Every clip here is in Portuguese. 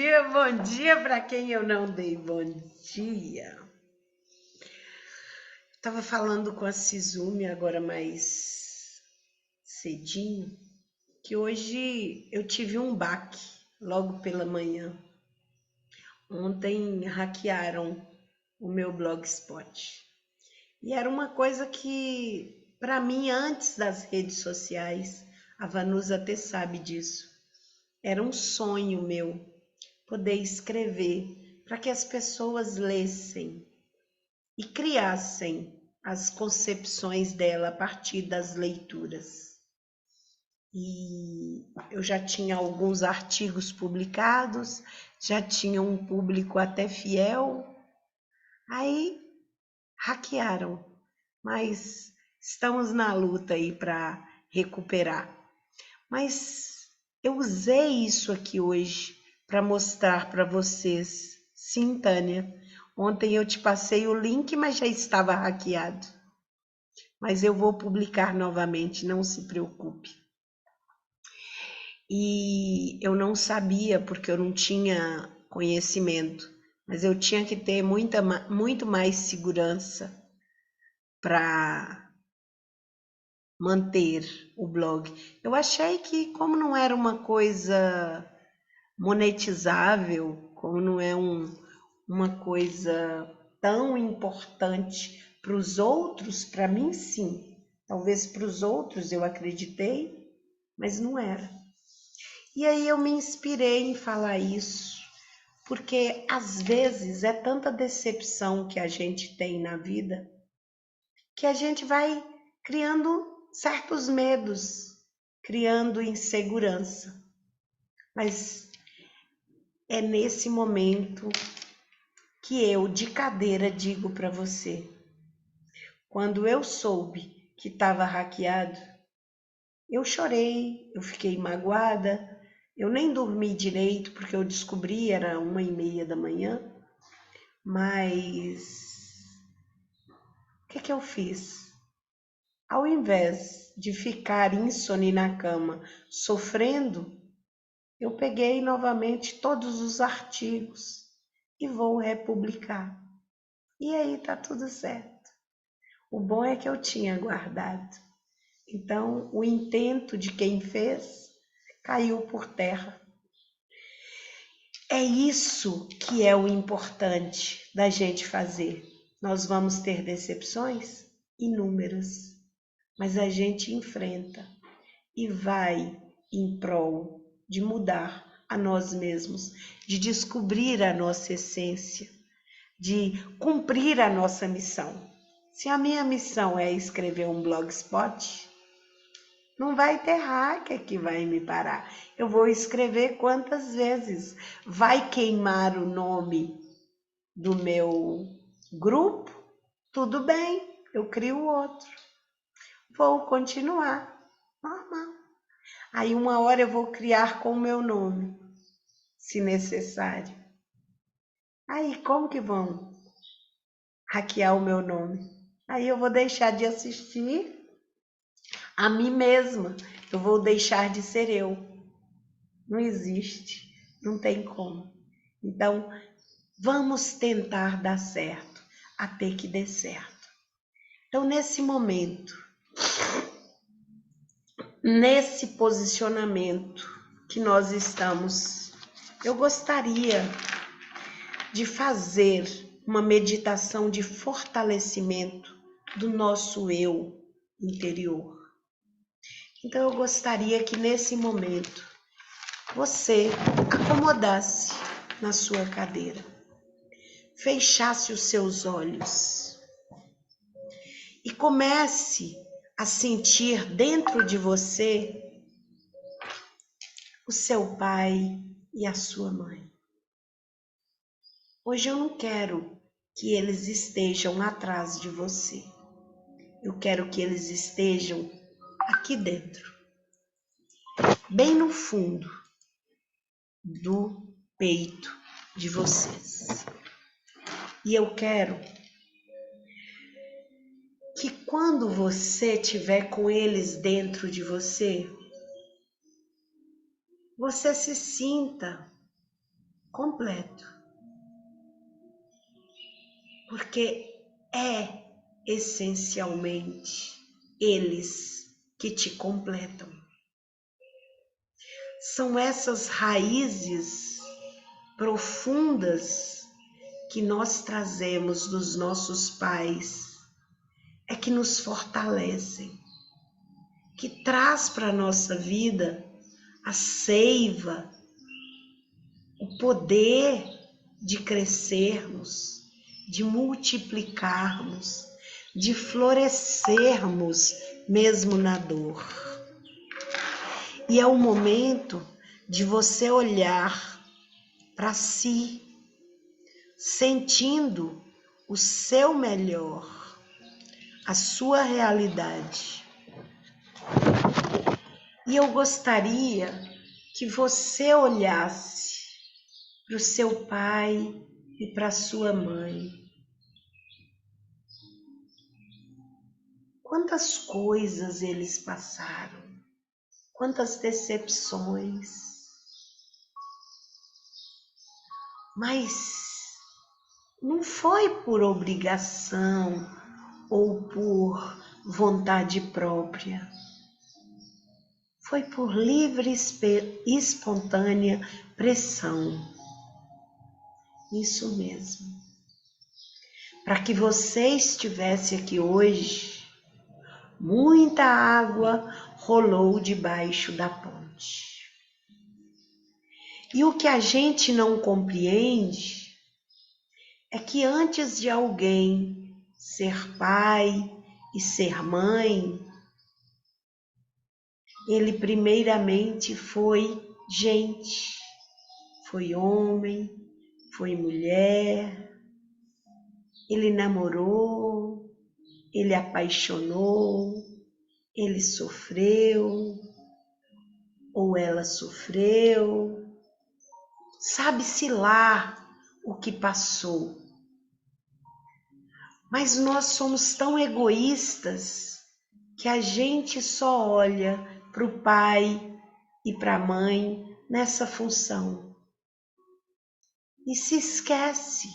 bom dia para quem eu não dei bom dia. Estava falando com a Sizumi agora mais cedinho, que hoje eu tive um baque logo pela manhã. Ontem hackearam o meu Blogspot. E era uma coisa que, para mim, antes das redes sociais, a Vanusa até sabe disso, era um sonho meu poder escrever para que as pessoas lessem e criassem as concepções dela a partir das leituras. E eu já tinha alguns artigos publicados, já tinha um público até fiel, aí hackearam, mas estamos na luta aí para recuperar. Mas eu usei isso aqui hoje para mostrar para vocês. Sim, Tânia, ontem eu te passei o link, mas já estava hackeado. Mas eu vou publicar novamente, não se preocupe. E eu não sabia, porque eu não tinha conhecimento, mas eu tinha que ter muito mais segurança para manter o blog. Eu achei que, como não era uma coisa monetizável, como não é uma coisa tão importante para os outros, para mim sim. Talvez para os outros eu acreditei, mas não era. E aí eu me inspirei em falar isso, porque às vezes é tanta decepção que a gente tem na vida, que a gente vai criando certos medos, criando insegurança. Mas é nesse momento que eu, de cadeira, digo para você. Quando eu soube que estava hackeado, eu chorei, eu fiquei magoada, eu nem dormi direito, porque eu descobri, era 1h30 da manhã, mas o que eu fiz? Ao invés de ficar ínsone na cama, sofrendo, eu peguei novamente todos os artigos e vou republicar. E aí tá tudo certo. O bom é que eu tinha guardado. Então, o intento de quem fez caiu por terra. É isso que é o importante da gente fazer. Nós vamos ter decepções inúmeras, mas a gente enfrenta e vai em prol de mudar a nós mesmos, de descobrir a nossa essência, de cumprir a nossa missão. Se a minha missão é escrever um blogspot, não vai ter hacker que vai me parar. Eu vou escrever quantas vezes. Vai queimar o nome do meu grupo? Tudo bem, eu crio outro. Vou continuar, normal. Aí uma hora eu vou criar com o meu nome, se necessário. Aí como que vão hackear o meu nome? Aí eu vou deixar de assistir a mim mesma. Eu vou deixar de ser eu. Não existe, não tem como. Então, vamos tentar dar certo, até que dê certo. Então, nesse momento, nesse posicionamento que nós estamos, eu gostaria de fazer uma meditação de fortalecimento do nosso eu interior. Então, eu gostaria que nesse momento você acomodasse na sua cadeira, fechasse os seus olhos e comece a sentir dentro de você o seu pai e a sua mãe. Hoje eu não quero que eles estejam atrás de você. Eu quero que eles estejam aqui dentro, bem no fundo do peito de vocês. E eu quero que quando você estiver com eles dentro de você, você se sinta completo. Porque é essencialmente eles que te completam. São essas raízes profundas que nós trazemos dos nossos pais, é que nos fortalecem, que traz para a nossa vida a seiva, o poder de crescermos, de multiplicarmos, de florescermos mesmo na dor. E é o momento de você olhar para si, sentindo o seu melhor, a sua realidade. E eu gostaria que você olhasse para o seu pai e para a sua mãe. Quantas coisas eles passaram, quantas decepções. Mas não foi por obrigação ou por vontade própria. Foi por livre e espontânea pressão. Isso mesmo. Para que você estivesse aqui hoje, muita água rolou debaixo da ponte. E o que a gente não compreende é que antes de alguém ser pai e ser mãe, ele primeiramente foi gente, foi homem, foi mulher, ele namorou, ele apaixonou, ele sofreu, ou ela sofreu, sabe-se lá o que passou. Mas nós somos tão egoístas que a gente só olha para o pai e para a mãe nessa função. E se esquece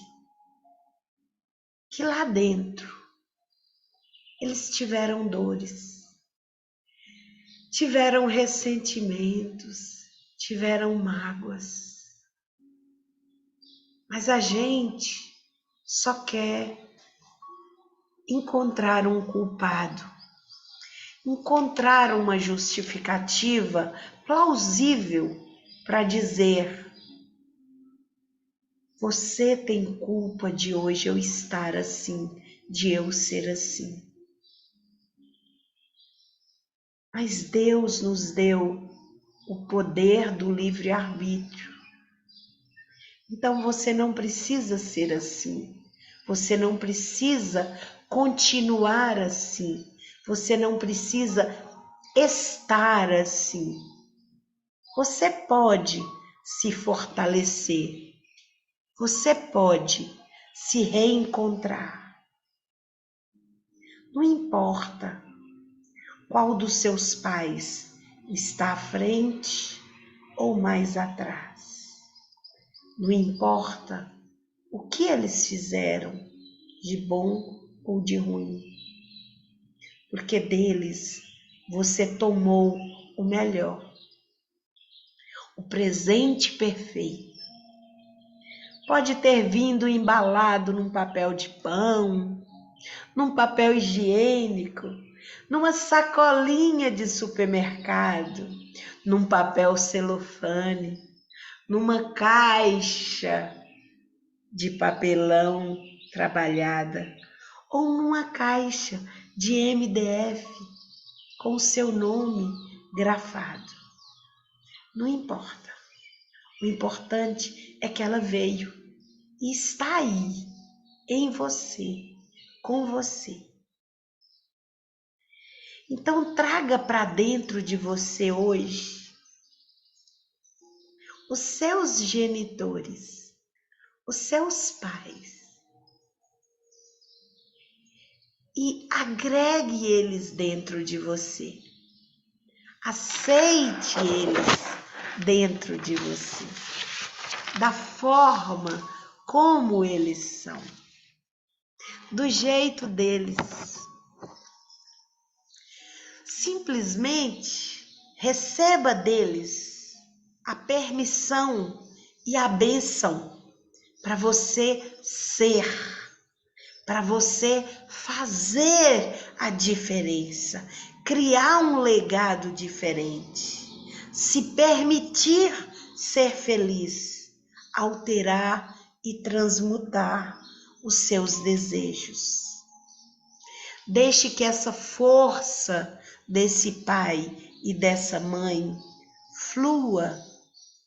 que lá dentro eles tiveram dores, tiveram ressentimentos, tiveram mágoas. Mas a gente só quer encontrar um culpado, encontrar uma justificativa plausível para dizer: você tem culpa de hoje eu estar assim, de eu ser assim. Mas Deus nos deu o poder do livre-arbítrio. Então você não precisa ser assim. Você não precisa continuar assim. Você não precisa estar assim. Você pode se fortalecer. Você pode se reencontrar. Não importa qual dos seus pais está à frente ou mais atrás. Não importa o que eles fizeram de bom ou de ruim. Porque deles você tomou o melhor, o presente perfeito. Pode ter vindo embalado num papel de pão, num papel higiênico, numa sacolinha de supermercado, num papel celofane, numa caixa de papelão trabalhada, ou numa caixa de MDF com o seu nome grafado. Não importa. O importante é que ela veio e está aí, em você, com você. Então traga para dentro de você hoje os seus genitores, os seus pais, e agregue eles dentro de você. Aceite eles dentro de você. da forma como eles são, do jeito deles. Simplesmente receba deles a permissão e a bênção para você ser, para você fazer a diferença, criar um legado diferente, se permitir ser feliz, alterar e transmutar os seus desejos. Deixe que essa força desse pai e dessa mãe flua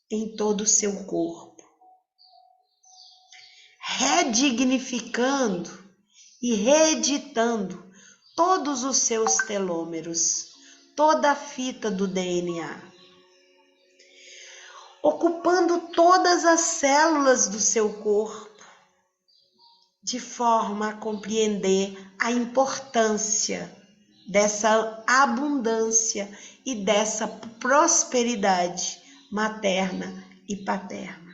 em todo o seu corpo, redignificando e reeditando todos os seus telômeros, toda a fita do DNA, ocupando todas as células do seu corpo, de forma a compreender a importância dessa abundância e dessa prosperidade materna e paterna.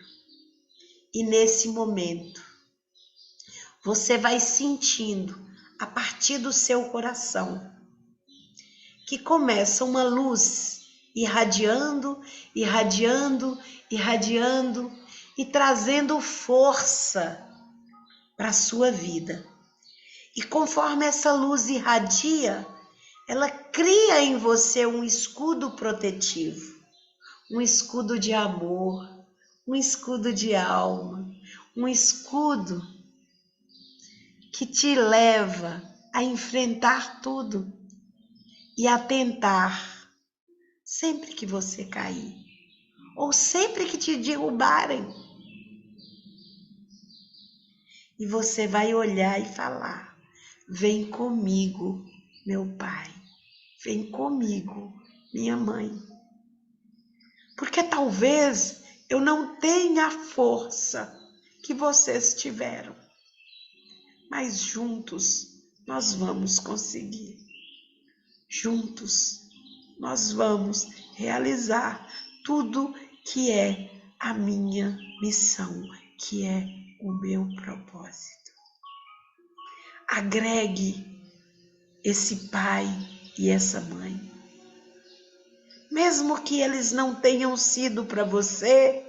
E nesse momento, você vai sentindo, a partir do seu coração, que começa uma luz irradiando, irradiando, irradiando e trazendo força para a sua vida. E conforme essa luz irradia, ela cria em você um escudo protetivo, um escudo de amor, um escudo de alma, um escudo que te leva a enfrentar tudo e a tentar, sempre que você cair, ou sempre que te derrubarem, e você vai olhar e falar: vem comigo, meu pai, vem comigo, minha mãe. Porque talvez eu não tenha a força que vocês tiveram, mas juntos nós vamos conseguir. Juntos nós vamos realizar tudo que é a minha missão, que é o meu propósito. Agregue esse pai e essa mãe. Mesmo que eles não tenham sido para você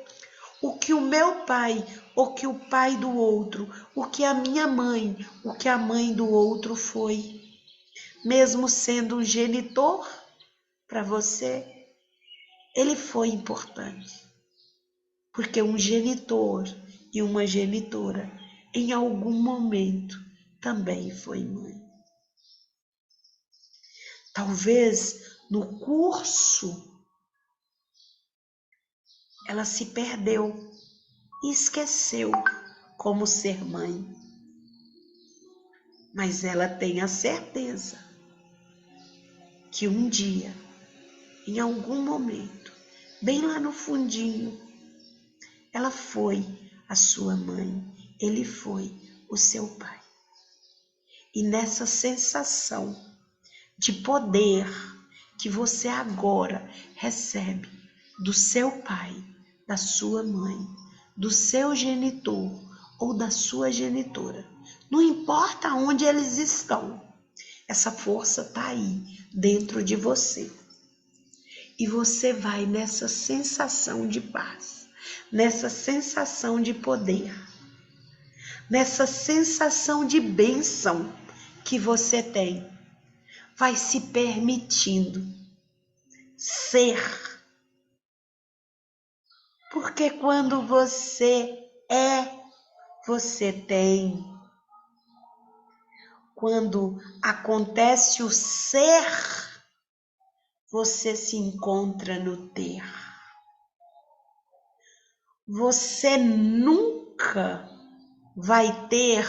o que o meu pai, o que o pai do outro, o que a minha mãe, o que a mãe do outro foi. Mesmo sendo um genitor para você, ele foi importante. Porque um genitor e uma genitora, em algum momento, também foi mãe. Talvez no curso ela se perdeu e esqueceu como ser mãe. Mas ela tem a certeza que um dia, em algum momento, bem lá no fundinho, ela foi a sua mãe, ele foi o seu pai. E nessa sensação de poder que você agora recebe do seu pai, da sua mãe, do seu genitor ou da sua genitora, não importa onde eles estão, essa força está aí dentro de você. E você vai nessa sensação de paz, nessa sensação de poder, nessa sensação de bênção que você tem, vai se permitindo ser. Porque quando você é, você tem. Quando acontece o ser, você se encontra no ter. Você nunca vai ter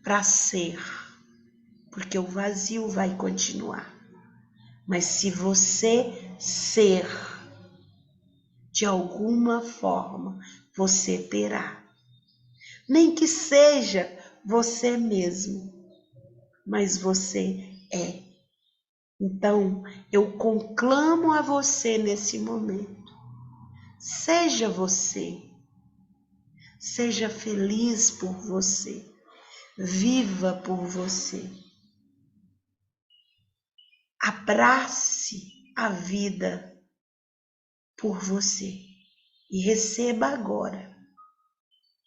para ser, porque o vazio vai continuar. Mas se você ser, de alguma forma, você terá. Nem que seja você mesmo, mas você é. Então, eu conclamo a você nesse momento. Seja você. Seja feliz por você. Viva por você. Abrace a vida por você e receba agora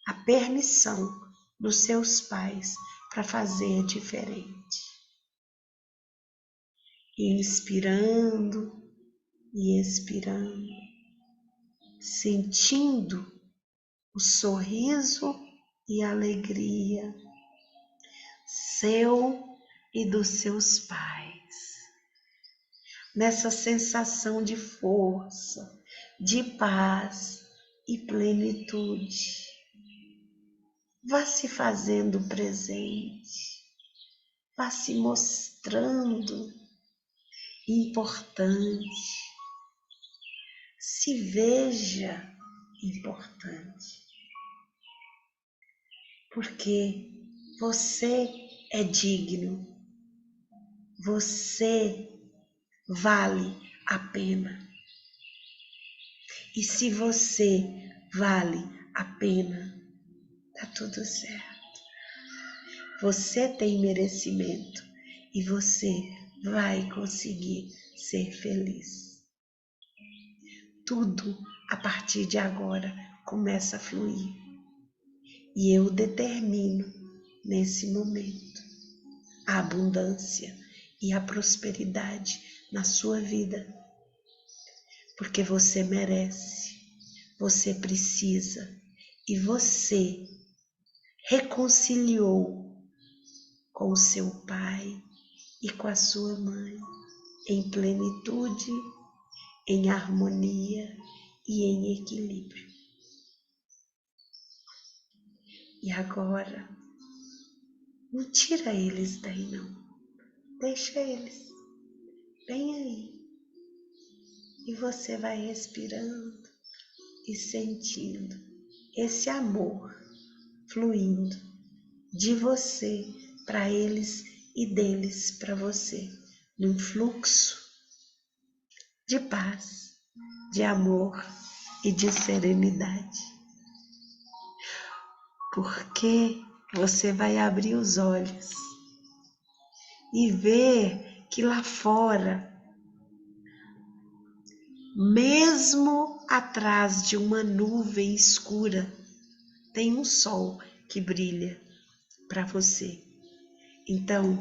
a permissão dos seus pais para fazer diferente. Inspirando e expirando, sentindo o sorriso e a alegria seu e dos seus pais. Nessa sensação de força, de paz e plenitude. Vá se fazendo presente, vá se mostrando importante, se veja importante, porque você é digno, você vale a pena. E se você vale a pena, tá tudo certo. Você tem merecimento e você vai conseguir ser feliz. Tudo a partir de agora começa a fluir. E eu determino nesse momento a abundância e a prosperidade na sua vida. Porque você merece, você precisa e você reconciliou com o seu pai e com a sua mãe em plenitude, em harmonia e em equilíbrio. E agora, não tira eles daí não, deixa eles bem aí. E você vai respirando e sentindo esse amor fluindo de você para eles e deles para você, num fluxo de paz, de amor e de serenidade. Porque você vai abrir os olhos e ver que lá fora, mesmo atrás de uma nuvem escura, tem um sol que brilha para você. Então,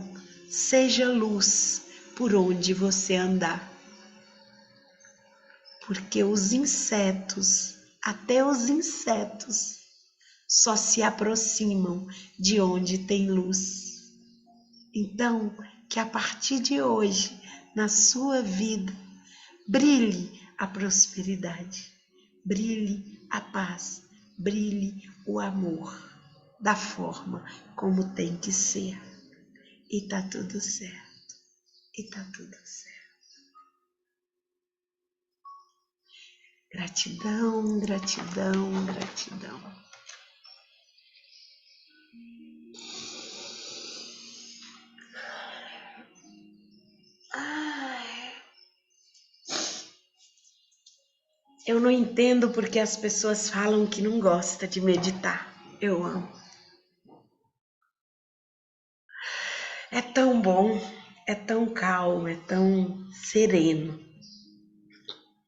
seja luz por onde você andar. Porque os insetos, até os insetos, só se aproximam de onde tem luz. Então, que a partir de hoje, na sua vida, brilhe a prosperidade, brilhe a paz, brilhe o amor, da forma como tem que ser. E tá tudo certo, e tá tudo certo. Gratidão, gratidão, gratidão. Eu não entendo porque as pessoas falam que não gosta de meditar. Eu amo. É tão bom, é tão calmo, é tão sereno.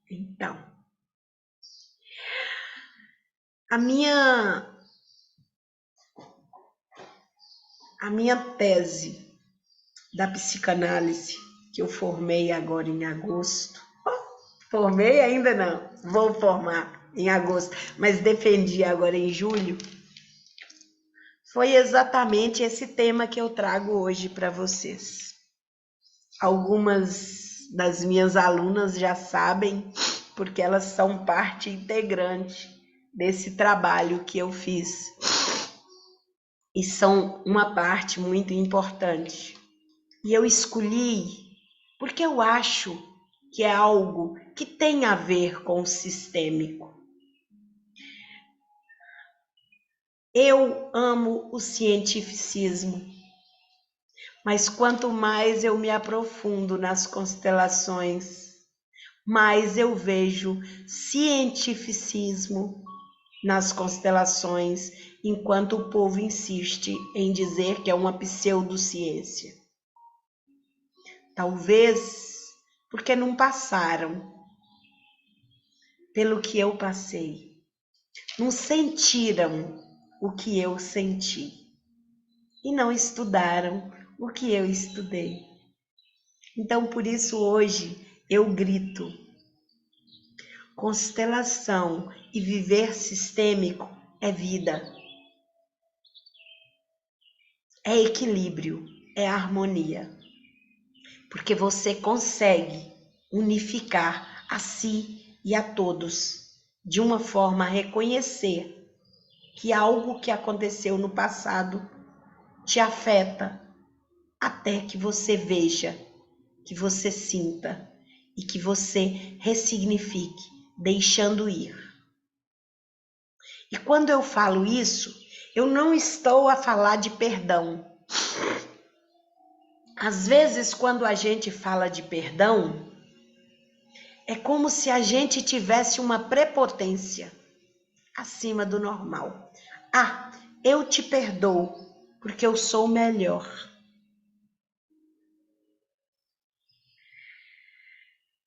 Então, a minha tese da psicanálise, que eu formei agora em agosto. Formei ainda não, vou formar em agosto, mas defendi agora em julho. Foi exatamente esse tema que eu trago hoje para vocês. Algumas das minhas alunas já sabem, porque elas são parte integrante desse trabalho que eu fiz. E são uma parte muito importante. E eu escolhi porque eu acho que é algo que tem a ver com o sistêmico. Eu amo o cientificismo, mas quanto mais eu me aprofundo nas constelações, mais eu vejo cientificismo nas constelações, enquanto o povo insiste em dizer que é uma pseudociência. Talvez porque não passaram pelo que eu passei, não sentiram o que eu senti e não estudaram o que eu estudei. Então, por isso hoje eu grito: constelação e viver sistêmico é vida, é equilíbrio, é harmonia, porque você consegue unificar a si e a todos de uma forma a reconhecer que algo que aconteceu no passado te afeta, até que você veja, que você sinta e que você ressignifique, deixando ir. E quando eu falo isso, eu não estou a falar de perdão. Às vezes, quando a gente fala de perdão, é como se a gente tivesse uma prepotência acima do normal. Ah, eu te perdoo porque eu sou melhor.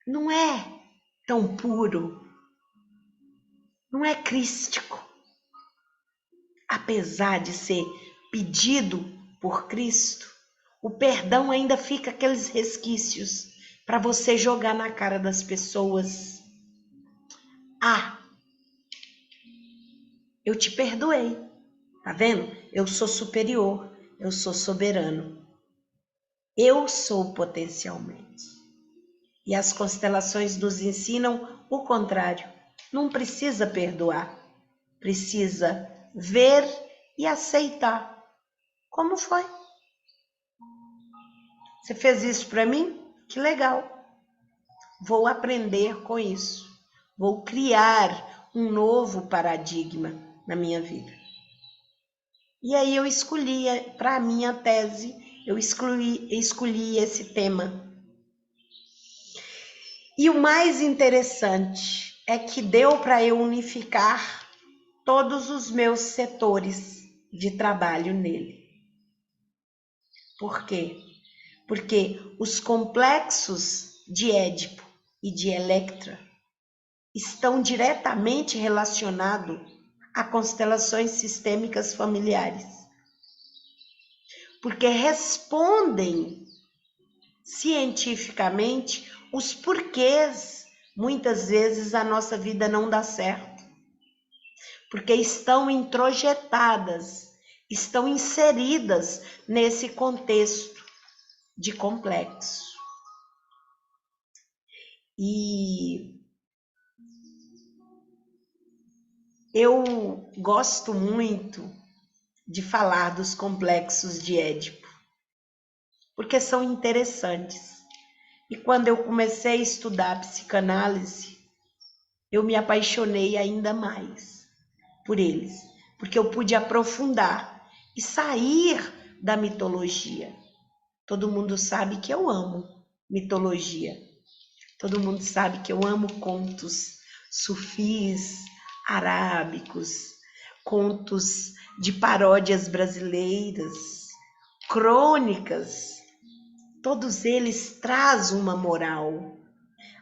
Não é tão puro, não é crístico. Apesar de ser pedido por Cristo, o perdão ainda fica aqueles resquícios para você jogar na cara das pessoas. Ah, eu te perdoei. Tá vendo? Eu sou superior, eu sou soberano. Eu sou potencialmente. E as constelações nos ensinam o contrário. Não precisa perdoar, precisa ver e aceitar. Como foi? Você fez isso para mim? Que legal. Vou aprender com isso. Vou criar um novo paradigma na minha vida. E aí eu escolhi, para a minha tese, eu escolhi esse tema. E o mais interessante é que deu para eu unificar todos os meus setores de trabalho nele. Por quê? Porque os complexos de Édipo e de Electra estão diretamente relacionados a constelações sistêmicas familiares. Porque respondem cientificamente os porquês muitas vezes a nossa vida não dá certo. Porque estão introjetadas, estão inseridas nesse contexto de complexo. E eu gosto muito de falar dos complexos de Édipo, porque são interessantes. E quando eu comecei a estudar psicanálise, eu me apaixonei ainda mais por eles, porque eu pude aprofundar e sair da mitologia. Todo mundo sabe que eu amo mitologia. Todo mundo sabe que eu amo contos sufis, arábicos, contos de paródias brasileiras, crônicas. Todos eles trazem uma moral.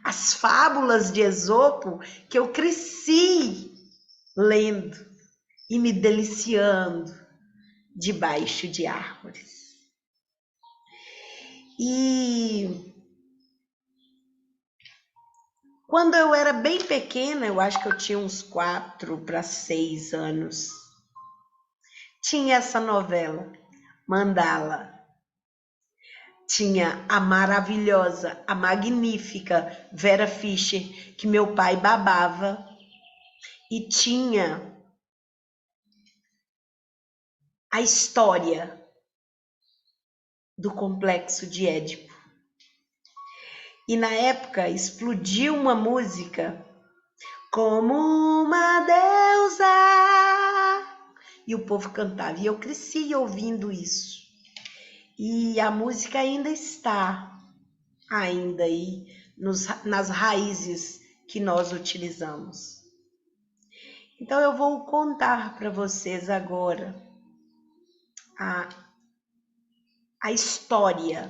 As fábulas de Esopo que eu cresci lendo e me deliciando debaixo de árvores. E quando eu era bem pequena, eu acho que eu tinha uns 4 para 6 anos, tinha essa novela, Mandala. Tinha a maravilhosa, a magnífica Vera Fischer, que meu pai babava, e tinha a história do complexo de Édipo. E na época explodiu uma música, como uma deusa, e o povo cantava, e eu cresci ouvindo isso. E a música ainda está aí nas raízes que nós utilizamos. Então eu vou contar para vocês agora a história,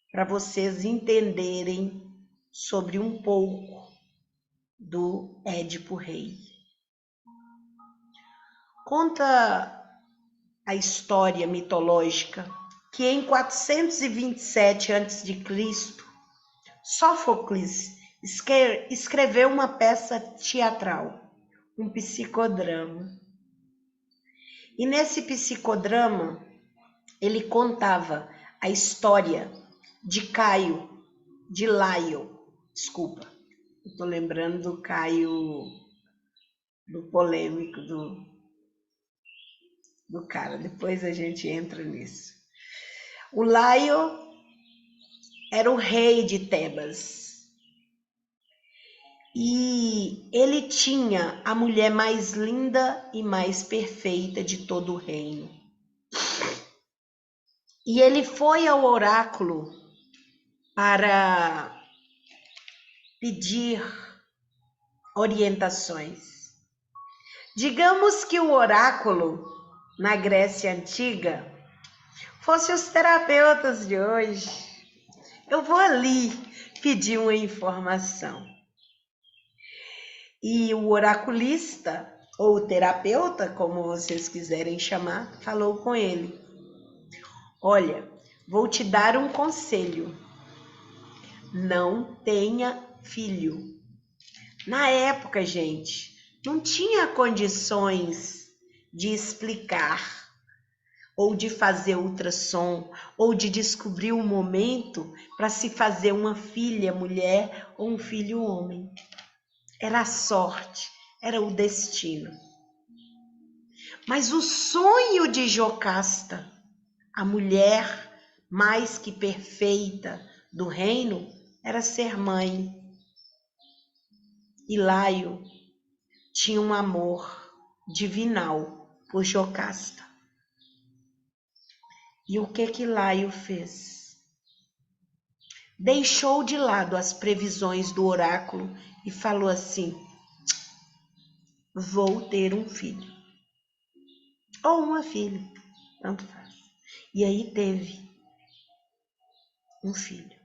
para vocês entenderem sobre um pouco do Édipo Rei. Conta a história mitológica que em 427 a.C., Sófocles escreveu uma peça teatral, um psicodrama. E nesse psicodrama, ele contava a história de Laio, desculpa, estou lembrando do Caio, do polêmico, do cara, depois a gente entra nisso. O Laio era o rei de Tebas e ele tinha a mulher mais linda e mais perfeita de todo o reino. E ele foi ao oráculo para pedir orientações. Digamos que o oráculo na Grécia Antiga fosse os terapeutas de hoje. Eu vou ali pedir uma informação. E o oraculista, ou terapeuta, como vocês quiserem chamar, falou com ele: olha, vou te dar um conselho. Não tenha filho. Na época, gente, não tinha condições de explicar, ou de fazer ultrassom, ou de descobrir o momento para se fazer uma filha mulher ou um filho homem. Era a sorte, era o destino. Mas o sonho de Jocasta, a mulher mais que perfeita do reino, era ser mãe. E Laio tinha um amor divinal por Jocasta. E o que Laio fez? Deixou de lado as previsões do oráculo e falou assim: vou ter um filho. Ou uma filha, tanto faz. E aí teve um filho.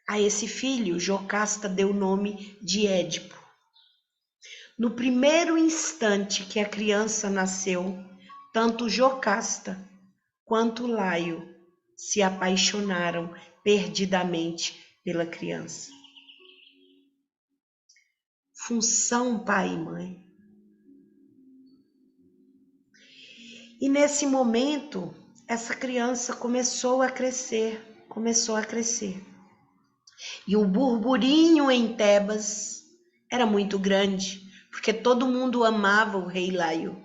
A esse filho, Jocasta deu o nome de Édipo. No primeiro instante que a criança nasceu, tanto Jocasta quanto Laio se apaixonaram perdidamente pela criança. Função pai e mãe. E nesse momento, essa criança começou a crescer. E o burburinho em Tebas era muito grande, porque todo mundo amava o rei Laio.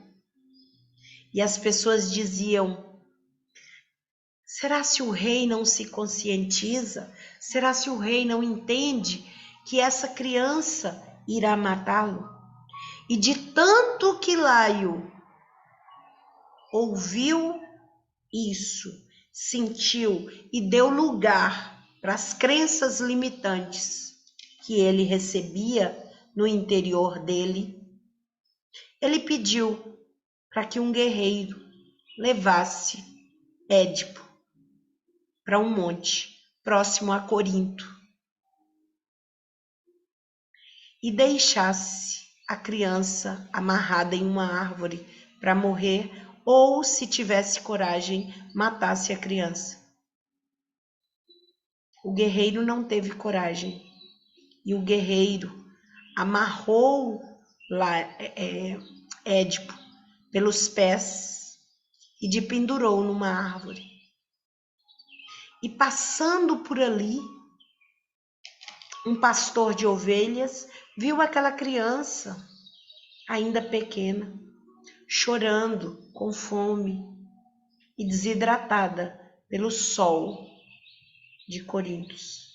E as pessoas diziam: será se o rei não se conscientiza? Será se o rei não entende que essa criança irá matá-lo? E de tanto que Laio ouviu isso, sentiu e deu lugar para as crenças limitantes que ele recebia no interior dele, ele pediu para que um guerreiro levasse Édipo para um monte próximo a Corinto e deixasse a criança amarrada em uma árvore para morrer, ou, se tivesse coragem, matasse a criança. O guerreiro não teve coragem e o guerreiro amarrou Édipo pelos pés e de pendurou numa árvore. E passando por ali, um pastor de ovelhas viu aquela criança ainda pequena, chorando, com fome e desidratada pelo sol de Corintos.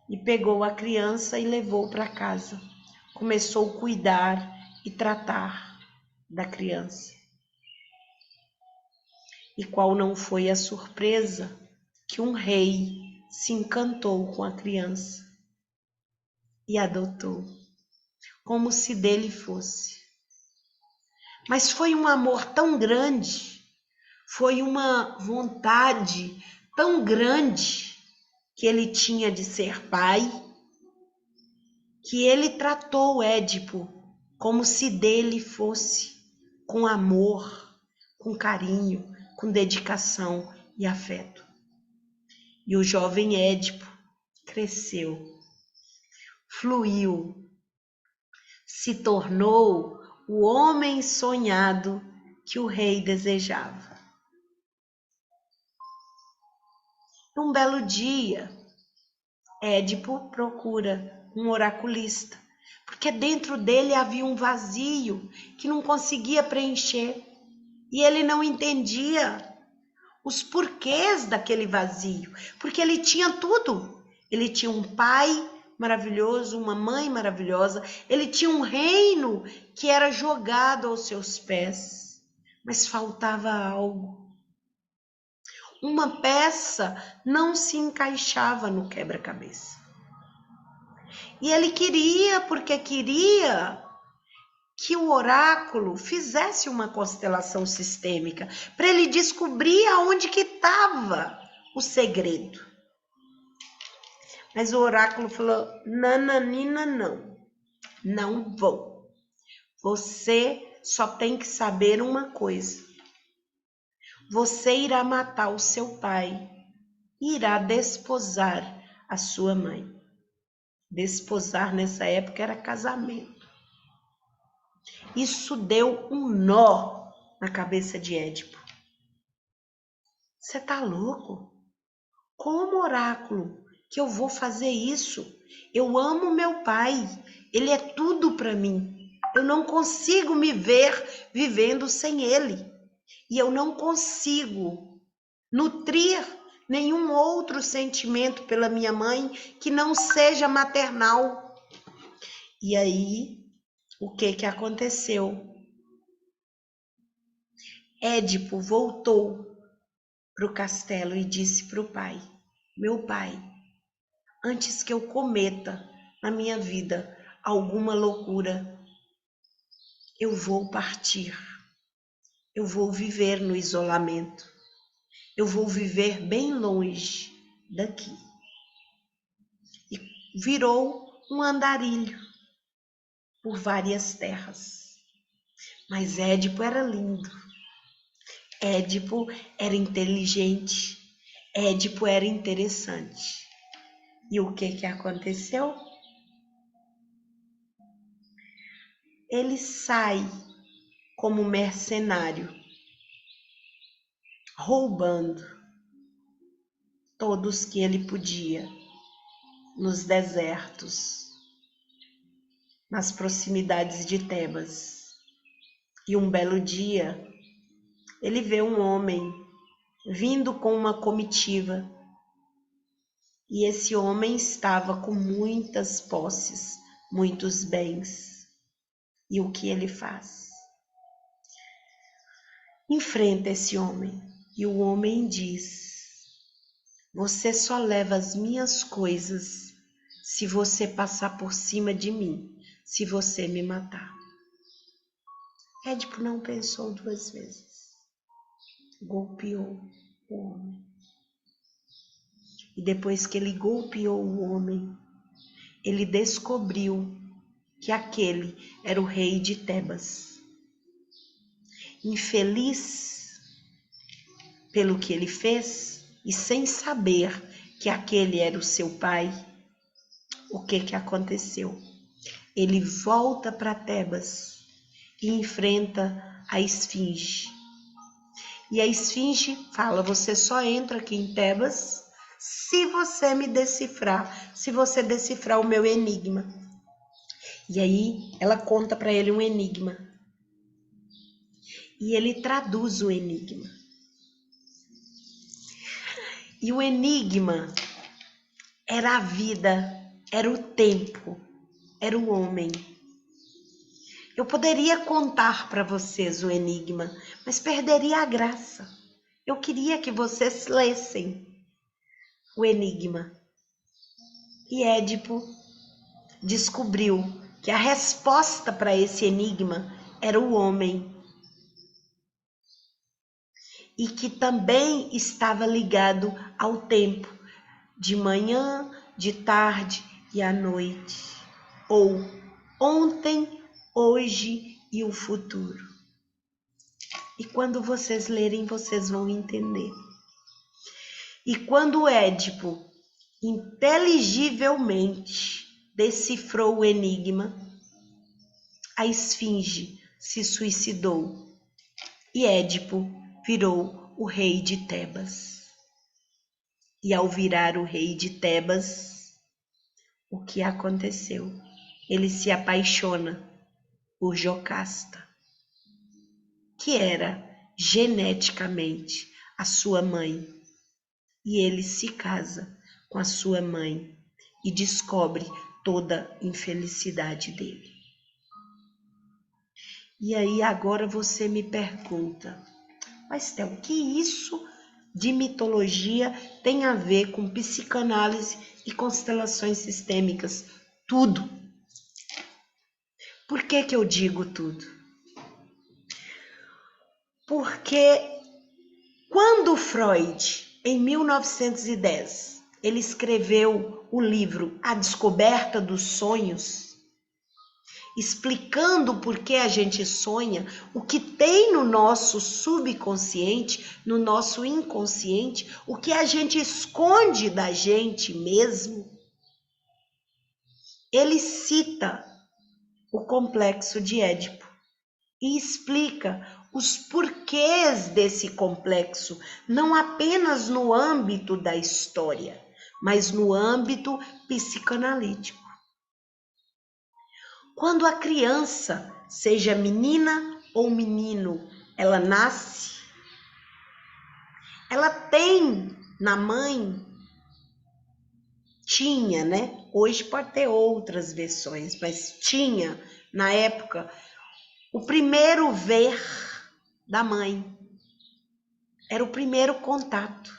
E pegou a criança e levou para casa. Começou a cuidar e tratar da criança. E qual não foi a surpresa que um rei se encantou com a criança e adotou. como se dele fosse. Mas foi um amor tão grande, foi uma vontade tão grande que ele tinha de ser pai, que ele tratou Édipo como se dele fosse, com amor, com carinho, com dedicação e afeto. E o jovem Édipo cresceu, fluiu, se tornou o homem sonhado que o rei desejava. Um belo dia, Édipo procura um oraculista, porque dentro dele havia um vazio que não conseguia preencher, e ele não entendia os porquês daquele vazio, porque ele tinha tudo. Ele tinha um pai maravilhoso, uma mãe maravilhosa, ele tinha um reino que era jogado aos seus pés, mas faltava algo. Uma peça não se encaixava no quebra-cabeça. E ele queria, porque queria que o oráculo fizesse uma constelação sistêmica, para ele descobrir aonde que estava o segredo. Mas o oráculo falou: nananina, não vou. Você só tem que saber uma coisa. Você irá matar o seu pai e irá desposar a sua mãe. Desposar nessa época era casamento. Isso deu um nó na cabeça de Édipo. Você tá louco? Como oráculo que eu vou fazer isso? Eu amo meu pai, ele é tudo para mim. Eu não consigo me ver vivendo sem ele. E eu não consigo nutrir nenhum outro sentimento pela minha mãe que não seja maternal. E aí, o que aconteceu? Édipo voltou para o castelo e disse para o pai: meu pai, antes que eu cometa na minha vida alguma loucura, eu vou partir. Eu vou viver no isolamento. Eu vou viver bem longe daqui. E virou um andarilho por várias terras. Mas Édipo era lindo. Édipo era inteligente. Édipo era interessante. E o que aconteceu? Ele sai como mercenário, roubando todos que ele podia nos desertos, nas proximidades de Tebas. E um belo dia, ele vê um homem vindo com uma comitiva. E esse homem estava com muitas posses, muitos bens. E o que ele faz? Enfrenta esse homem. E o homem diz: você só leva as minhas coisas se você passar por cima de mim, se você me matar. Édipo não pensou duas vezes. Golpeou o homem. E depois que ele golpeou o homem, ele descobriu que aquele era o rei de Tebas. Infeliz pelo que ele fez e sem saber que aquele era o seu pai, o que aconteceu? Ele volta para Tebas e enfrenta a esfinge. E a esfinge fala: você só entra aqui em Tebas se você me decifrar, se você decifrar o meu enigma. E aí ela conta para ele um enigma. E ele traduz o enigma. E o enigma era a vida, era o tempo, era o homem. Eu poderia contar para vocês o enigma, mas perderia a graça. Eu queria que vocês lessem o enigma. E Édipo descobriu que a resposta para esse enigma era o homem. E que também estava ligado ao tempo, de manhã, de tarde e à noite. Ou ontem, hoje e o futuro. E quando vocês lerem, vocês vão entender. E quando Édipo inteligivelmente decifrou o enigma, a esfinge se suicidou e Édipo virou o rei de Tebas. E ao virar o rei de Tebas, o que aconteceu? Ele se apaixona por Jocasta, que era geneticamente a sua mãe. E ele se casa com a sua mãe e descobre toda a infelicidade dele. E aí agora você me pergunta, mas Théo, o que isso de mitologia tem a ver com psicanálise e constelações sistêmicas? Tudo. Por que eu digo tudo? Porque quando Freud, em 1910, ele escreveu o livro A Descoberta dos Sonhos, explicando por que a gente sonha, o que tem no nosso subconsciente, no nosso inconsciente, o que a gente esconde da gente mesmo, ele cita o complexo de Édipo e explica os porquês desse complexo, não apenas no âmbito da história, mas no âmbito psicanalítico. Quando a criança, seja menina ou menino, ela nasce, ela tem na mãe, tinha, né? Hoje pode ter outras versões, mas tinha na época o primeiro ver da mãe. Era o primeiro contato,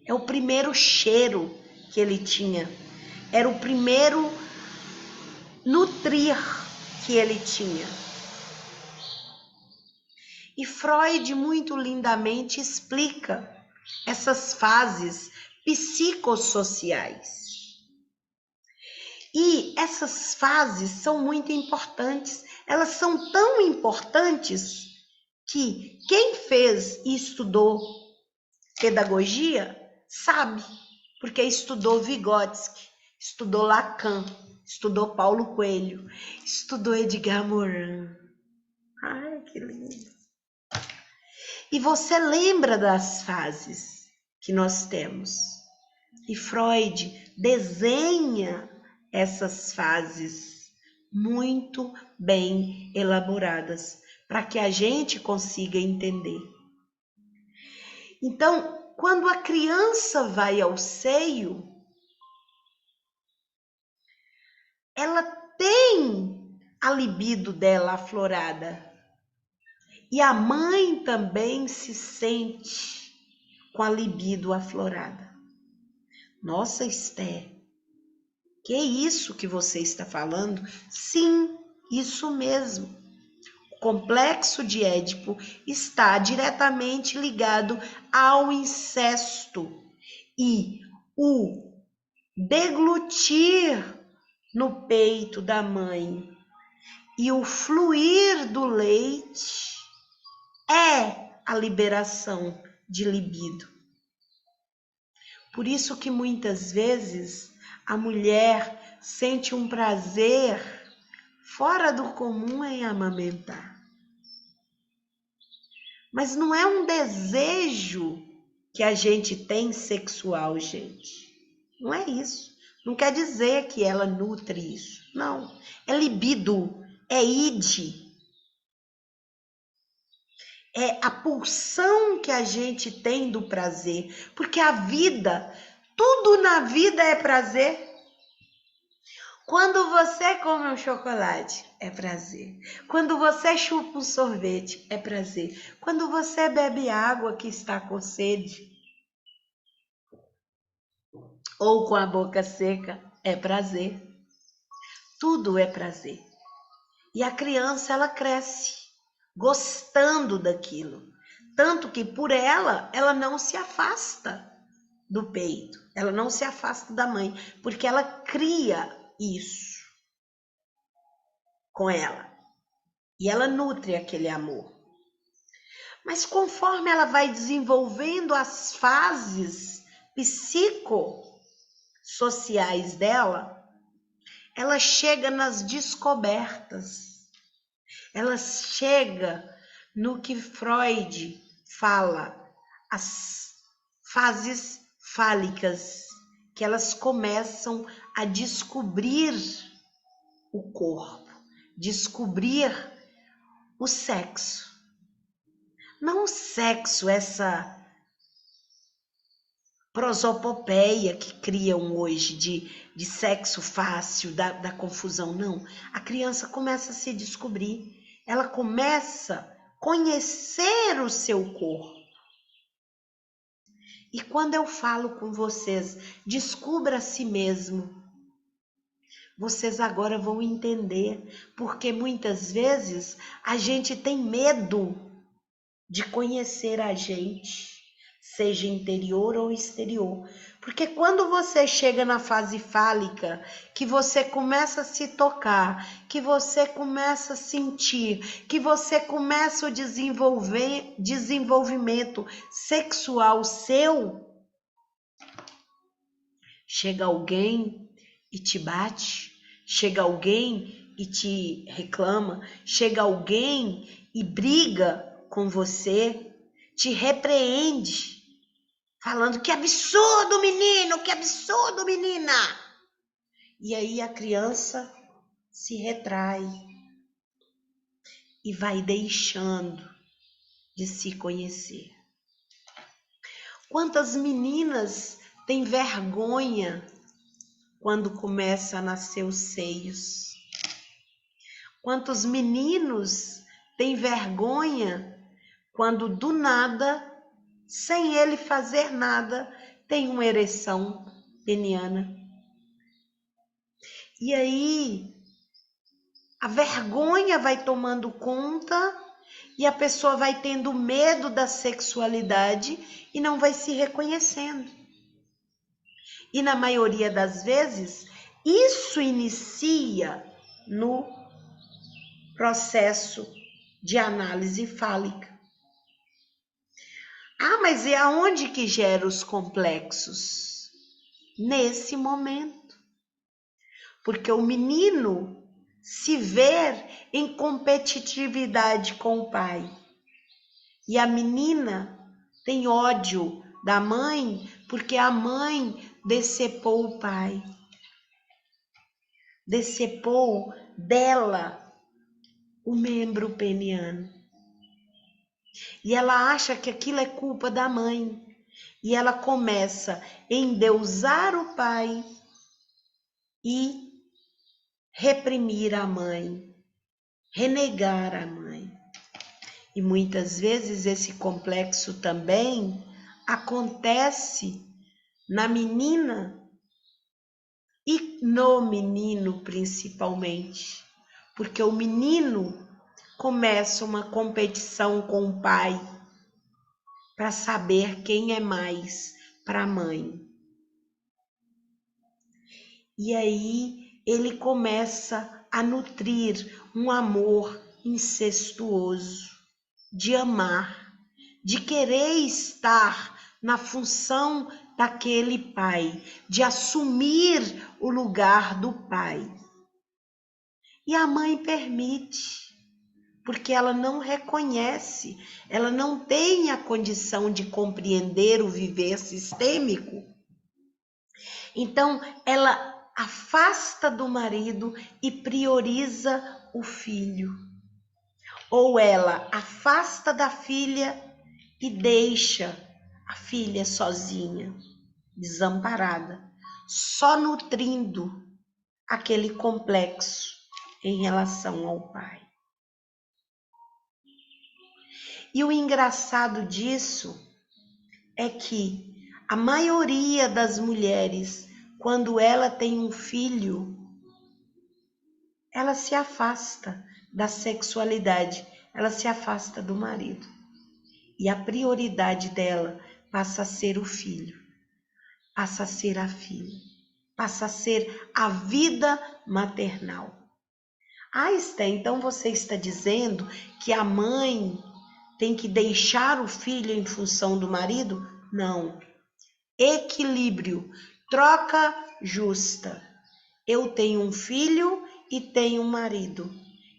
é o primeiro cheiro que ele tinha, era o primeiro nutrir que ele tinha. E Freud muito lindamente explica essas fases psicossociais. E essas fases são muito importantes, elas são tão importantes que quem fez e estudou pedagogia sabe, porque estudou Vygotsky, estudou Lacan, estudou Paulo Coelho, estudou Edgar Morin. Ai, que lindo! E você lembra das fases que nós temos. E Freud desenha essas fases muito bem elaboradas para que a gente consiga entender. Então, quando a criança vai ao seio, ela tem a libido dela aflorada. E a mãe também se sente com a libido aflorada. Nossa, Esther, que é isso que você está falando? Sim, isso mesmo. O complexo de Édipo está diretamente ligado ao incesto e o deglutir no peito da mãe e o fluir do leite é a liberação de libido. Por isso que muitas vezes a mulher sente um prazer fora do comum em amamentar. Mas não é um desejo que a gente tem sexual, gente. Não é isso. Não quer dizer que ela nutre isso. Não. É libido, é id. É a pulsão que a gente tem do prazer. Porque a vida, tudo na vida é prazer. Quando você come um chocolate, é prazer. Quando você chupa um sorvete, é prazer. Quando você bebe água que está com sede, ou com a boca seca, é prazer. Tudo é prazer. E a criança, ela cresce gostando daquilo. Tanto que por ela não se afasta do peito. Ela não se afasta da mãe, porque ela cria isso com ela. E ela nutre aquele amor. Mas conforme ela vai desenvolvendo as fases psicossociais dela, ela chega nas descobertas. Ela chega no que Freud fala, as fases fálicas, que elas começam a descobrir o corpo, descobrir o sexo. Não o sexo, essa prosopopeia que criam hoje de sexo fácil, da confusão, não. A criança começa a se descobrir, ela começa a conhecer o seu corpo. E quando eu falo com vocês, descubra a si mesmo, vocês agora vão entender, porque muitas vezes a gente tem medo de conhecer a gente, seja interior ou exterior. Porque quando você chega na fase fálica, que você começa a se tocar, que você começa a sentir, que você começa o desenvolvimento sexual seu, chega alguém e te bate, chega alguém e te reclama, chega alguém e briga com você, te repreende, falando que absurdo menino, que absurdo menina. E aí a criança se retrai e vai deixando de se conhecer. Quantas meninas têm vergonha quando começa a nascer os seios? Quantos meninos têm vergonha quando do nada, sem ele fazer nada, tem uma ereção peniana? E aí a vergonha vai tomando conta e a pessoa vai tendo medo da sexualidade e não vai se reconhecendo. E na maioria das vezes, isso inicia no processo de análise fálica. Ah, mas e aonde que gera os complexos? Nesse momento. Porque o menino se vê em competitividade com o pai. E a menina tem ódio da mãe porque a mãe decepou o pai. Decepou dela o membro peniano. E ela acha que aquilo é culpa da mãe. E ela começa a endeusar o pai e reprimir a mãe, renegar a mãe. E muitas vezes esse complexo também acontece na menina e no menino principalmente, porque o menino começa uma competição com o pai para saber quem é mais para a mãe. E aí ele começa a nutrir um amor incestuoso, de amar, de querer estar na função daquele pai, de assumir o lugar do pai. E a mãe permite, porque ela não reconhece, ela não tem a condição de compreender o viver sistêmico. Então, ela afasta do marido e prioriza o filho. Ou ela afasta da filha e deixa a filha sozinha, desamparada, só nutrindo aquele complexo em relação ao pai. E o engraçado disso é que a maioria das mulheres, quando ela tem um filho, ela se afasta da sexualidade, ela se afasta do marido. E a prioridade dela passa a ser o filho, passa a ser a filha, passa a ser a vida maternal. Ah, Esté, então você está dizendo que a mãe tem que deixar o filho em função do marido? Não. Equilíbrio, troca justa. Eu tenho um filho e tenho um marido.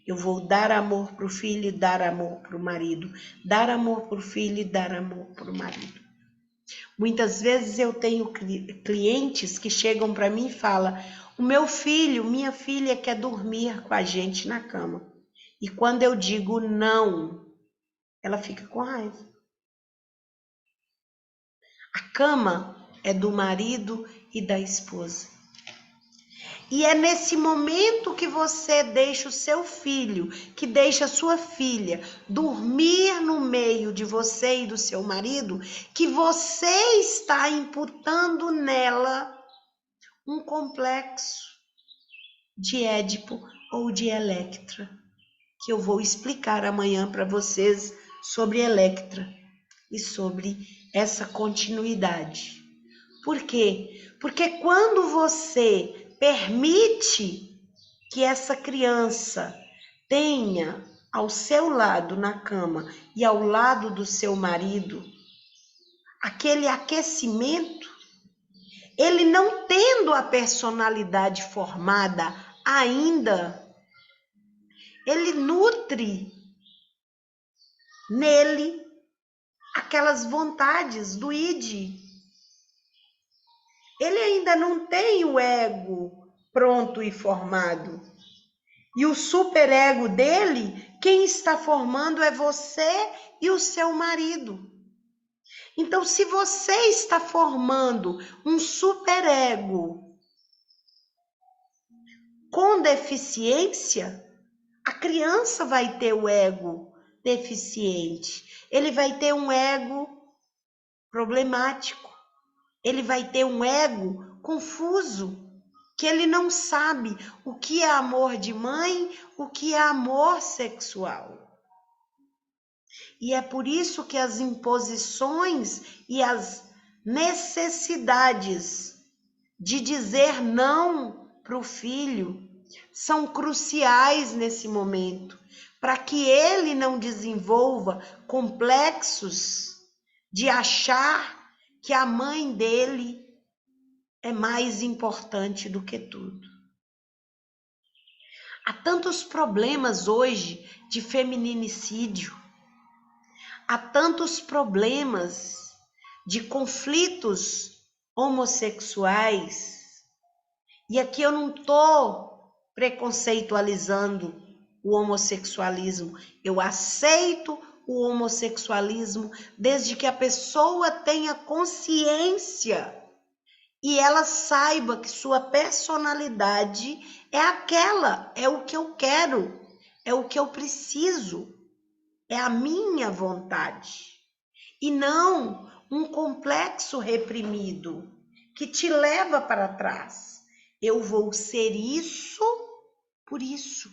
Eu vou dar amor para o filho e dar amor para o marido. Dar amor para o filho e dar amor para o marido. Muitas vezes eu tenho clientes que chegam para mim e falam: o meu filho, minha filha quer dormir com a gente na cama. E quando eu digo não, ela fica com raiva. A cama é do marido e da esposa. E é nesse momento que você deixa o seu filho, que deixa a sua filha dormir no meio de você e do seu marido, que você está imputando nela um complexo de Édipo ou de Electra, que eu vou explicar amanhã para vocês sobre Electra e sobre essa continuidade. Por quê? Porque quando você permite que essa criança tenha ao seu lado na cama e ao lado do seu marido aquele aquecimento, ele não tendo a personalidade formada ainda, ele nutre nele aquelas vontades do id. Ele ainda não tem o ego pronto e formado. E o superego dele, quem está formando é você e o seu marido. Então, se você está formando um superego com deficiência, a criança vai ter o ego deficiente. Ele vai ter um ego problemático. Ele vai ter um ego confuso, que ele não sabe o que é amor de mãe, o que é amor sexual. E é por isso que as imposições e as necessidades de dizer não para o filho são cruciais nesse momento, para que ele não desenvolva complexos de achar que a mãe dele é mais importante do que tudo. Há tantos problemas hoje de feminicídio, há tantos problemas de conflitos homossexuais, e aqui eu não estou preconceitualizando o homossexualismo, eu aceito o homossexualismo desde que a pessoa tenha consciência e ela saiba que sua personalidade é aquela, é o que eu quero, é o que eu preciso, é a minha vontade. E não um complexo reprimido que te leva para trás. Eu vou ser isso por isso.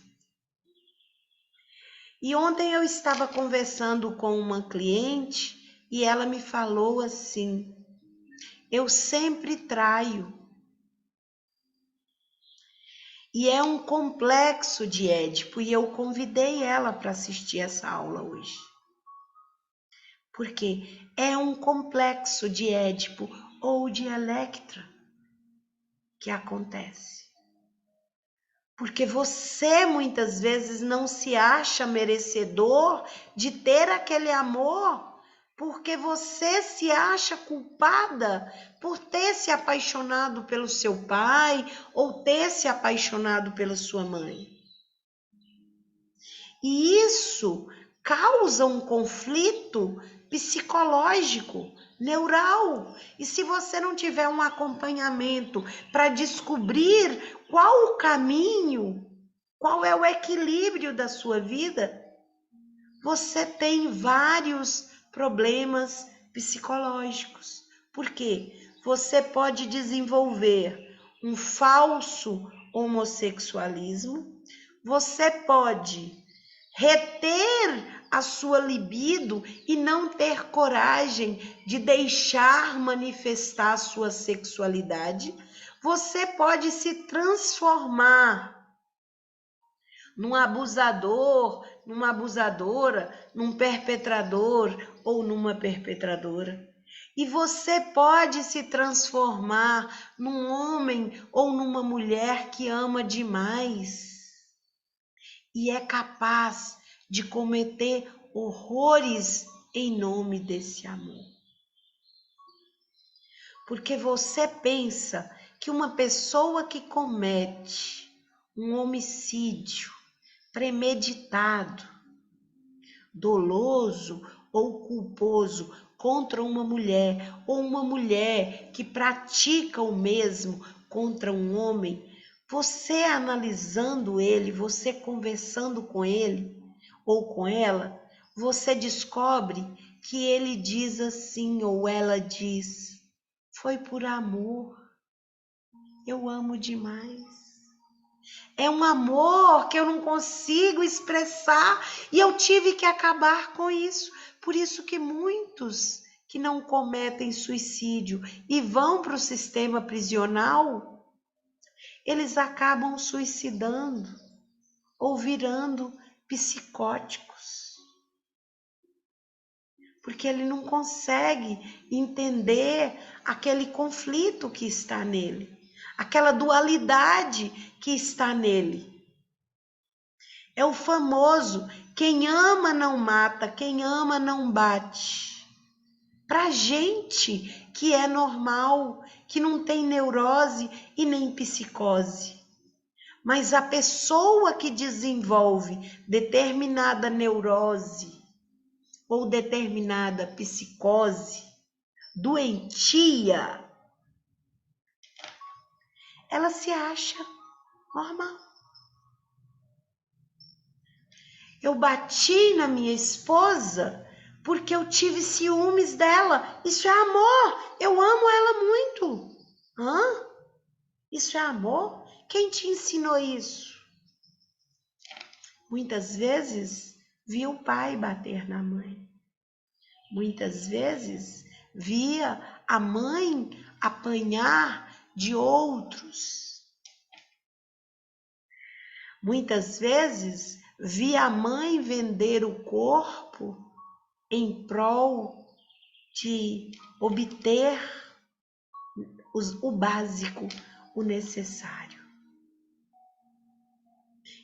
E ontem eu estava conversando com uma cliente e ela me falou assim: eu sempre traio. E é um complexo de Édipo, e eu convidei ela para assistir essa aula hoje. Porque é um complexo de Édipo ou de Electra que acontece. Porque você muitas vezes não se acha merecedor de ter aquele amor, porque você se acha culpada por ter se apaixonado pelo seu pai ou ter se apaixonado pela sua mãe. E isso causa um conflito psicológico, neural. E se você não tiver um acompanhamento para descobrir qual o caminho, qual é o equilíbrio da sua vida, você tem vários problemas psicológicos. Por quê? Você pode desenvolver um falso homossexualismo, você pode reter a sua libido e não ter coragem de deixar manifestar a sua sexualidade, você pode se transformar num abusador, numa abusadora, num perpetrador ou numa perpetradora. E você pode se transformar num homem ou numa mulher que ama demais e é capaz de cometer horrores em nome desse amor. Porque você pensa que uma pessoa que comete um homicídio premeditado, doloso ou culposo contra uma mulher, ou uma mulher que pratica o mesmo contra um homem, você analisando ele, você conversando com ele ou com ela, você descobre que ele diz assim ou ela diz: foi por amor, eu amo demais. É um amor que eu não consigo expressar e eu tive que acabar com isso. Por isso que muitos que não cometem suicídio e vão para o sistema prisional, eles acabam suicidando ou virando psicóticos. Porque ele não consegue entender aquele conflito que está nele, aquela dualidade que está nele. É o famoso, quem ama não mata, quem ama não bate. Pra gente que é normal, que não tem neurose e nem psicose. Mas a pessoa que desenvolve determinada neurose ou determinada psicose doentia, ela se acha normal. Eu bati na minha esposa porque eu tive ciúmes dela. Isso é amor. Eu amo ela muito. Hã? Isso é amor? Quem te ensinou isso? Muitas vezes via o pai bater na mãe. Muitas vezes via a mãe apanhar de outros. Muitas vezes via a mãe vender o corpo em prol de obter o básico, o necessário.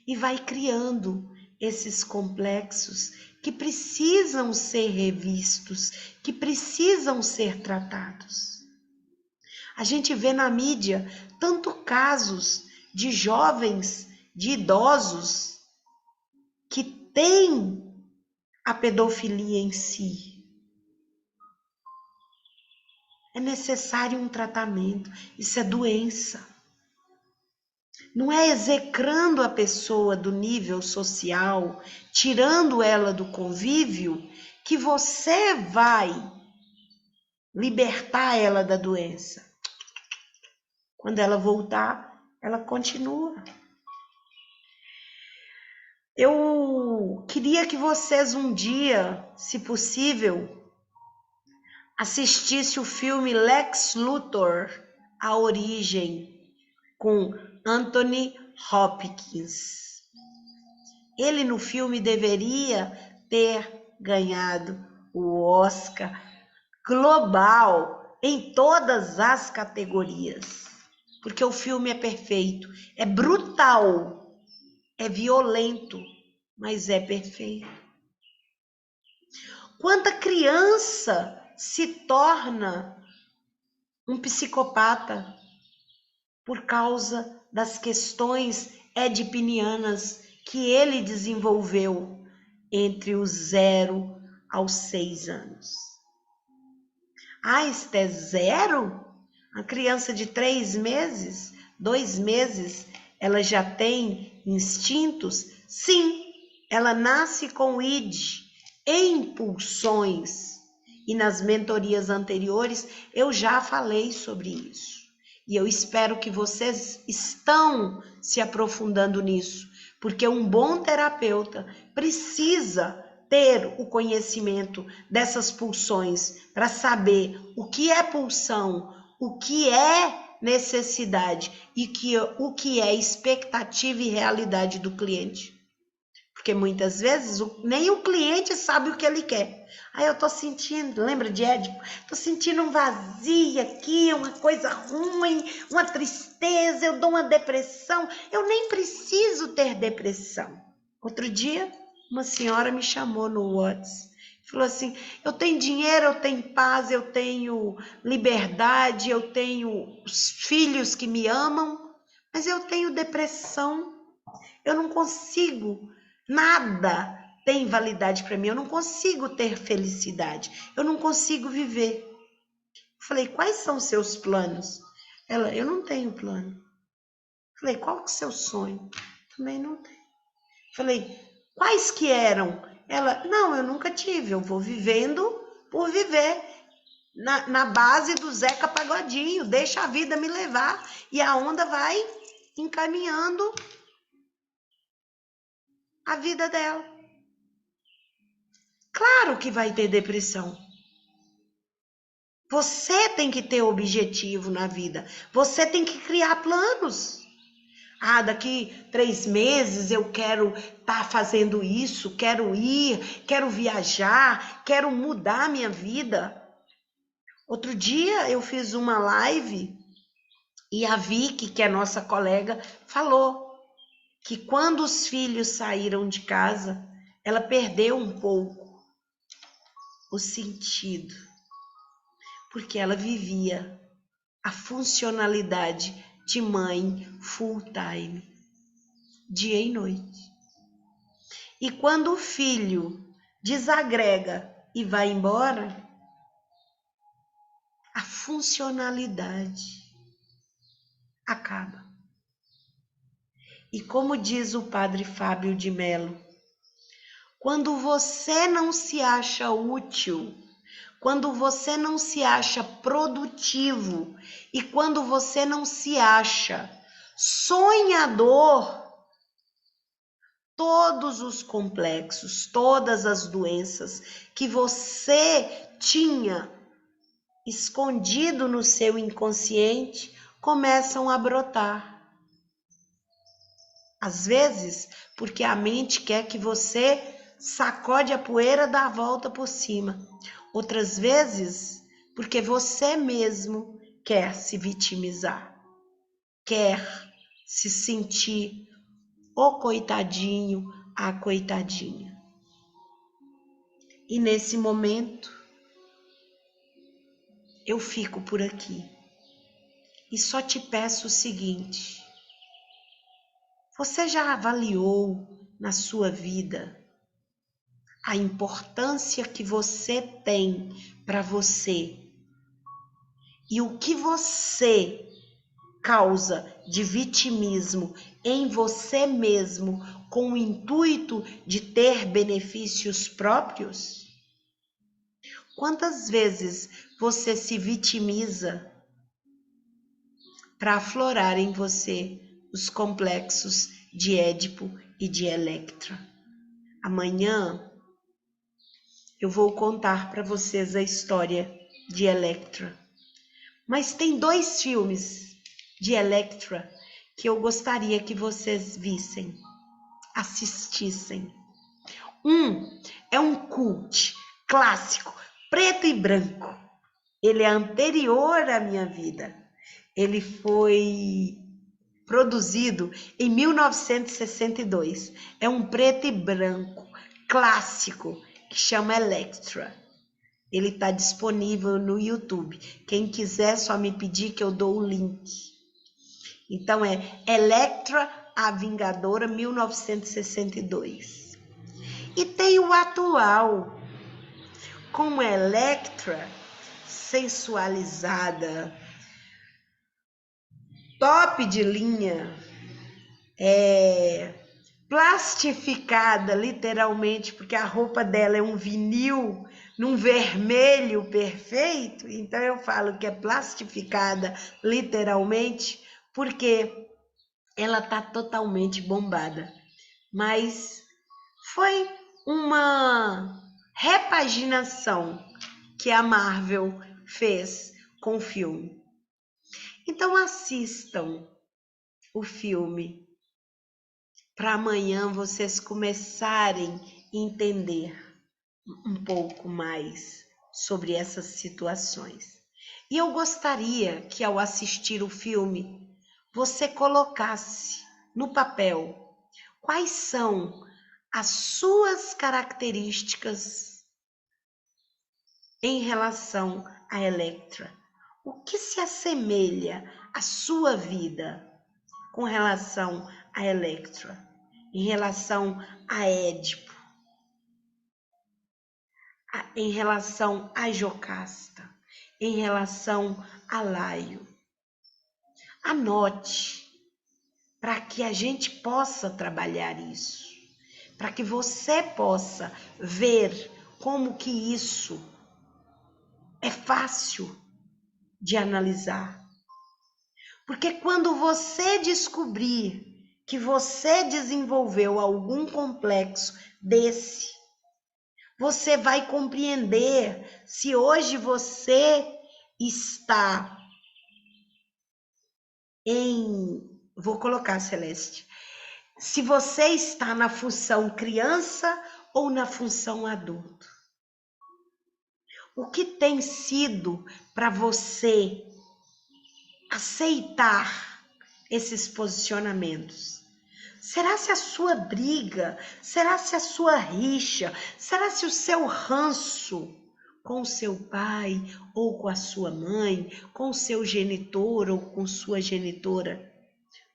E vai criando esses complexos que precisam ser revistos, que precisam ser tratados. A gente vê na mídia tanto casos de jovens, de idosos, que têm a pedofilia em si. É necessário um tratamento, isso é doença. Não é execrando a pessoa do nível social, tirando ela do convívio, que você vai libertar ela da doença. Quando ela voltar, ela continua. Eu queria que vocês um dia, se possível, assistissem o filme Lex Luthor, A Origem, com Anthony Hopkins. Ele no filme deveria ter ganhado o Oscar global em todas as categorias, porque o filme é perfeito, é brutal, é violento, mas é perfeito. Quanta criança se torna um psicopata por causa das questões edipinianas que ele desenvolveu entre os 0 aos 6 anos. Ah, isto é 0? A criança de 3 meses, 2 meses, ela já tem instintos? Sim, ela nasce com id, impulsões. E nas mentorias anteriores eu já falei sobre isso. E eu espero que vocês estão se aprofundando nisso, porque um bom terapeuta precisa ter o conhecimento dessas pulsões para saber o que é pulsão, o que é necessidade e o que é expectativa e realidade do cliente. Porque muitas vezes nem o cliente sabe o que ele quer. Aí eu tô sentindo, lembra de Édipo? Tô sentindo um vazio aqui, uma coisa ruim, uma tristeza, eu dou uma depressão. Eu nem preciso ter depressão. Outro dia, uma senhora me chamou no WhatsApp. Falou assim, eu tenho dinheiro, eu tenho paz, eu tenho liberdade, eu tenho os filhos que me amam, mas eu tenho depressão. Eu não consigo, nada tem validade para mim, eu não consigo ter felicidade, eu não consigo viver. Falei, quais são os seus planos? Ela, eu não tenho plano. Falei, qual que é o seu sonho? Também não tenho. Falei, quais que eram? Ela, não, eu nunca tive, eu vou vivendo por viver. Na base do Zeca Pagodinho, deixa a vida me levar e a onda vai encaminhando a vida dela. Claro que vai ter depressão. Você tem que ter objetivo na vida. Você tem que criar planos. Ah, daqui 3 meses eu quero estar fazendo isso, quero ir, quero viajar, quero mudar minha vida. Outro dia eu fiz uma live e a Vicky, que é nossa colega, falou que quando os filhos saíram de casa, ela perdeu um pouco o sentido, porque ela vivia a funcionalidade de mãe full time, dia e noite. E quando o filho desagrega e vai embora, a funcionalidade acaba. E como diz o padre Fábio de Mello, quando você não se acha útil, quando você não se acha produtivo e quando você não se acha sonhador, todos os complexos, todas as doenças que você tinha escondido no seu inconsciente começam a brotar. Às vezes, porque a mente quer que você sacode a poeira, dá a volta por cima. Outras vezes, porque você mesmo quer se vitimizar, quer se sentir o coitadinho, a coitadinha. E nesse momento, eu fico por aqui. E só te peço o seguinte: você já avaliou na sua vida a importância que você tem para você e o que você causa de vitimismo em você mesmo com o intuito de ter benefícios próprios? Quantas vezes você se vitimiza para aflorar em você os complexos de Édipo e de Electra? Amanhã eu vou contar para vocês a história de Electra. Mas tem 2 filmes de Electra que eu gostaria que vocês vissem, assistissem. Um é um cult clássico, preto e branco. Ele é anterior à minha vida. Ele foi produzido em 1962. É um preto e branco clássico que chama Electra. Ele está disponível no YouTube. Quem quiser, só me pedir que eu dou o link. Então é Electra, a Vingadora, 1962. E tem o atual, com Electra sensualizada, top de linha, plastificada, literalmente, porque a roupa dela é um vinil num vermelho perfeito, então eu falo que é plastificada, literalmente, porque ela tá totalmente bombada. Mas Foi uma repaginação que a Marvel fez com o filme. Então assistam o filme para amanhã vocês começarem a entender um pouco mais sobre essas situações. E eu gostaria que ao assistir o filme você colocasse no papel quais são as suas características em relação a Electra. O que se assemelha à sua vida com relação a Electra, em relação a Édipo, em relação a Jocasta, em relação a Laio. Anote para que a gente possa trabalhar isso, para que você possa ver como que isso é fácil de analisar. Porque quando você descobrir que você desenvolveu algum complexo desse, você vai compreender se hoje você está vou colocar, Celeste, se você está na função criança ou na função adulto. O que tem sido para você aceitar esses posicionamentos? Será se a sua briga, será se a sua rixa, será se o seu ranço com o seu pai ou com a sua mãe, com o seu genitor ou com sua genitora,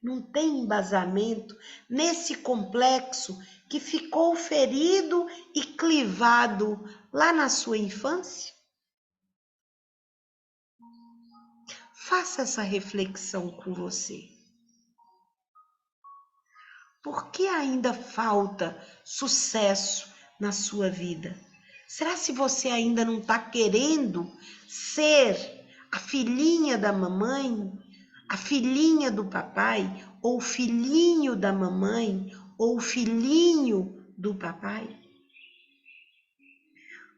não tem embasamento nesse complexo que ficou ferido e clivado lá na sua infância? Faça essa reflexão com você. Por que ainda falta sucesso na sua vida? Será se você ainda não está querendo ser a filhinha da mamãe, a filhinha do papai, ou o filhinho da mamãe, ou o filhinho do papai?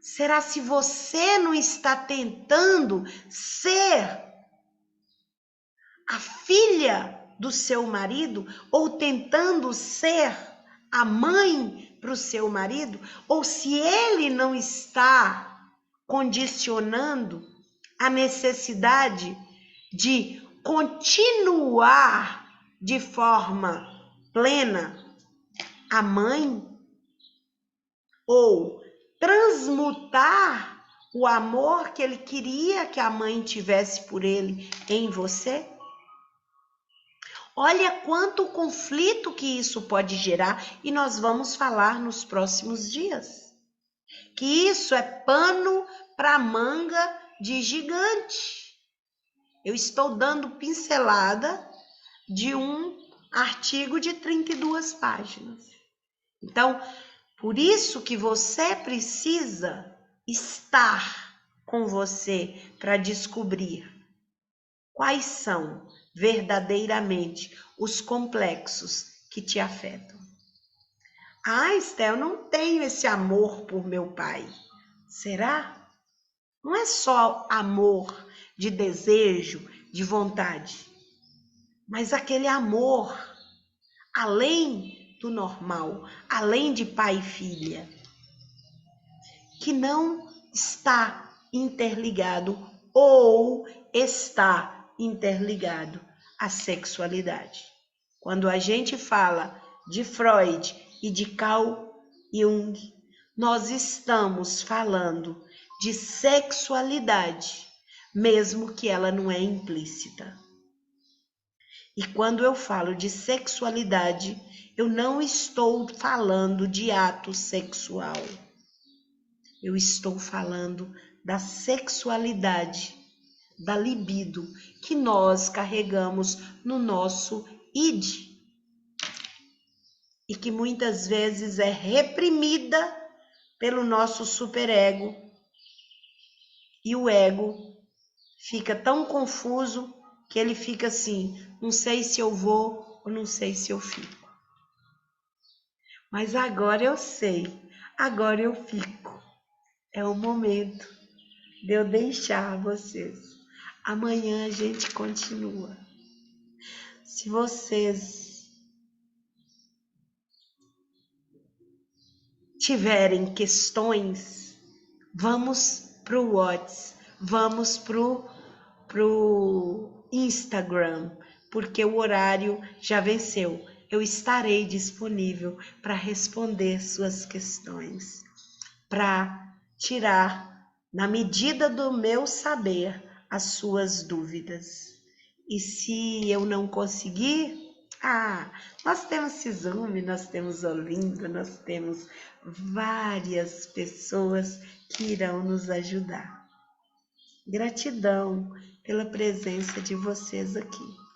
Será se você não está tentando ser a filha do seu marido, ou tentando ser a mãe para o seu marido, ou se ele não está condicionando a necessidade de continuar de forma plena a mãe, ou transmutar o amor que ele queria que a mãe tivesse por ele em você? Olha quanto conflito que isso pode gerar, e nós vamos falar nos próximos dias. Que isso é pano para manga de gigante. Eu estou dando pincelada de um artigo de 32 páginas. Então, por isso que você precisa estar com você para descobrir quais são verdadeiramente os complexos que te afetam. Ah, Esté, eu não tenho esse amor por meu pai. Será? Não é só amor de desejo, de vontade, mas aquele amor além do normal, além de pai e filha, que não está interligado ou está interligado à sexualidade. Quando a gente fala de Freud e de Carl Jung, nós estamos falando de sexualidade, mesmo que ela não é implícita. E quando eu falo de sexualidade, eu não estou falando de ato sexual. Eu estou falando da sexualidade, da libido que nós carregamos no nosso id e que muitas vezes é reprimida pelo nosso superego, e o ego fica tão confuso que ele fica assim, não sei se eu vou ou não sei se eu fico. Mas agora eu sei, agora eu fico. É o momento de eu deixar vocês. Amanhã a gente continua. Se vocês tiverem questões, vamos pro WhatsApp, vamos pro Instagram, porque o horário já venceu. Eu estarei disponível para responder suas questões, para tirar, na medida do meu saber, as suas dúvidas. E se eu não conseguir, nós temos Cizume, nós temos Olinda, nós temos várias pessoas que irão nos ajudar. Gratidão pela presença de vocês aqui.